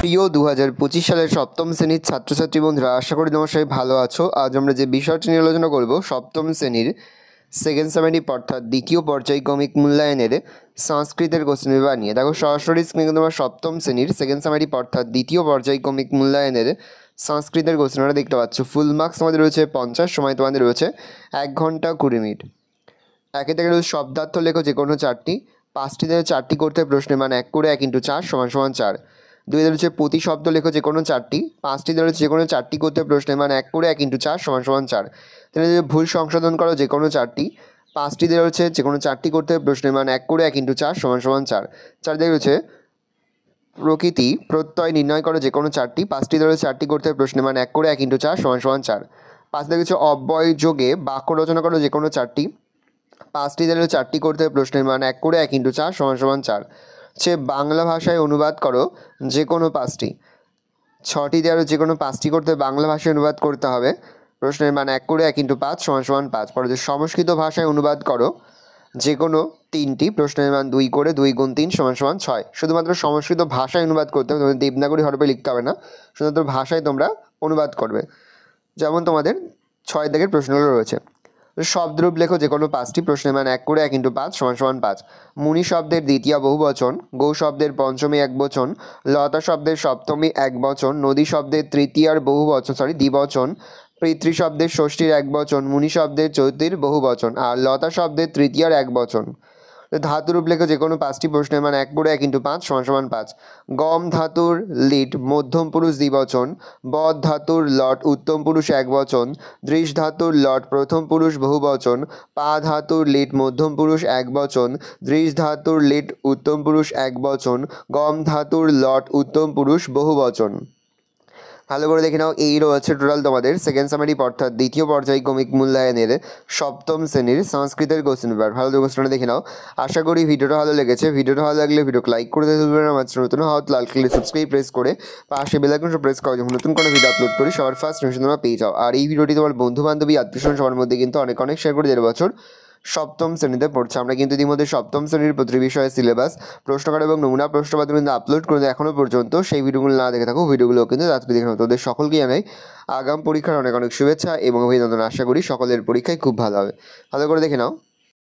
প্রিয় 2025 সালের সপ্তম শ্রেণীর ছাত্রছাত্রী বন্ধুরা, আশা করি তোমার সবাই ভালো আছো। আজ আমরা যে বিষয়টি নিয়ে আলোচনা করব, সপ্তম শ্রেণীর সেকেন্ড সেমিস্টার অর্থাৎ দ্বিতীয় পর্যায়ক্রমিক মূল্যায়নের সংস্কৃতের কোশ্চেন পেপার নিয়ে। দেখো সরাসরি স্ক্রিনে তোমরা সপ্তম শ্রেণীর সেকেন্ড সেমিস্টার অর্থাৎ দ্বিতীয় পর্যায়ক্রমিক মূল্যায়নের সংস্কৃতের কোশ্চেনটা দেখতে পাচ্ছ। ফুল মার্কস তোমাদের রয়েছে 50, সময় তোমাদের রয়েছে 1 ঘন্টা 20 মিনিট। একে থেকে রয়েছে শব্দার্থ লেখো যে কোনো 4টি, 5টি থেকে 4টি করতে প্রশ্নের মান 1 করে 1 × 4 = 4। 2 রয়েছে প্রতি শব্দ লেখো যে কোনো 4টি, 5টি রয়েছে যে কোনো 4টি করতে প্রশ্নের মান 1 করে 1 × 4 = 4। তাহলে ভুল সংশোধন করো যে কোনো 4টি, 5টি রয়েছে যে কোনো 4টি করতে প্রশ্নের মান 1 করে 1 × 4 = 4। 4 রয়েছে প্রকৃতি প্রত্যয় নির্ণয় করো যে কোনো 4টি, 5টি রয়েছে 4টি করতে প্রশ্নের মান 1 করে 1 × 4 = 4। 5 রয়েছে অব্যয় যোগে বাক্য রচনা করো যে কোনো 4টি, 5টি দিলে 4টি করতে প্রশ্নের মান 1 করে 1 × 4 = 4। সে বাংলা ভাষায় অনুবাদ করো যে কোনো 5টি, 6টি দেওয়ার যে কোনো 5টি করতে বাংলা ভাষায় অনুবাদ করতে হবে, প্রশ্নের মান 1 করে 1 × 5 = 5। পরে যে সংস্কৃত ভাষায় অনুবাদ করো যে কোনো 3টি, প্রশ্নের মান 2 করে 2 × 3 = 6। শুধুমাত্র সংস্কৃত ভাষায় অনুবাদ করতে হবে, তোমাদের দেবনাগরী হরফে লিখতে হবে না, শুধুমাত্র ভাষায় তোমরা অনুবাদ করবে। যেমন তোমাদের 6 দাগের প্রশ্নগুলো রয়েছে। শব্দরূপ লেখো যে কোনো 5টি, প্রশ্নের মান 1 করে 1 × 5 = 5। মুনি শব্দের দ্বিতীয় বহুবচন, গৌ শব্দের পঞ্চমী একবচন, লতা শব্দের সপ্তমী একবচন, নদী শব্দের তৃতীয়ার দ্বিবচন, পিতৃ শব্দের ষষ্ঠীর একবচন, মুনি শব্দের চতুর্থীর বহুবচন আর লতা শব্দের তৃতীয়ার একবচন। ধাতুরূপ লেখো যে কোনো 5টি, প্রশ্নের মান 1 করে 1 × 5 = 5। গম ধাতুর লিট মধ্যম পুরুষ দ্বিবচন, বদ ধাতুর লট উত্তম পুরুষ একবচন, দৃশ ধাতুর লট প্রথম পুরুষ বহুবচন, পা ধাতুর লিট মধ্যম পুরুষ একবচন, দৃশ ধাতুর লিট উত্তম পুরুষ একবচন, গম ধাতুর লট উত্তম পুরুষ বহুবচন। ভালো করে দেখে নাও, এই রয়েছে টোটাল তোমাদের সেকেন্ড সেমিস্টার অর্থাৎ দ্বিতীয় পর্যায়ক্রমিক মূল্যায়নের সপ্তম শ্রেণীর সংস্কৃতের কোশ্চেন পেপার। ভালো করে কোশ্চেনটা দেখে নাও। আশা করি ভিডিওটা ভালো লেগেছে। ভিডিওটা ভালো লাগলে ভিডিওকে লাইক করে দিতে ভুলবেন না। আমার নতুন হওয়া লাল কালারের সাবস্ক্রাইব প্রেস করে পাশে বেল আইকনটা প্রেস করো, যখন নতুন কোনো ভিডিও আপলোড করি সবার ফার্স্ট নোটিফিকেশন তোমরা পেয়ে যাও। আর এই ভিডিওটি তোমার বন্ধু বান্ধবী আত্মীয়স্বজন সবার মধ্যে কিন্তু অনেক শেয়ার করে দেড় বছর সপ্তম শ্রেণীতে পড়ছে। আমরা কিন্তু ইতিমধ্যে সপ্তম শ্রেণীর প্রতি বিষয়ে সিলেবাস, প্রশ্নকার এবং নমুনা প্রশ্নপত্র কিন্তু আপলোড করে এখনও পর্যন্ত। সেই ভিডিওগুলো না দেখে থাকো, ভিডিওগুলো কিন্তু তাড়াতাড়ি দেখে নাও। তোদের সকলকে জানাই আগাম পরীক্ষার অনেক শুভেচ্ছা এবং অভিনন্দন। আশা করি সকলের পরীক্ষায় খুব ভালো হবে। ভালো করে দেখে নাও।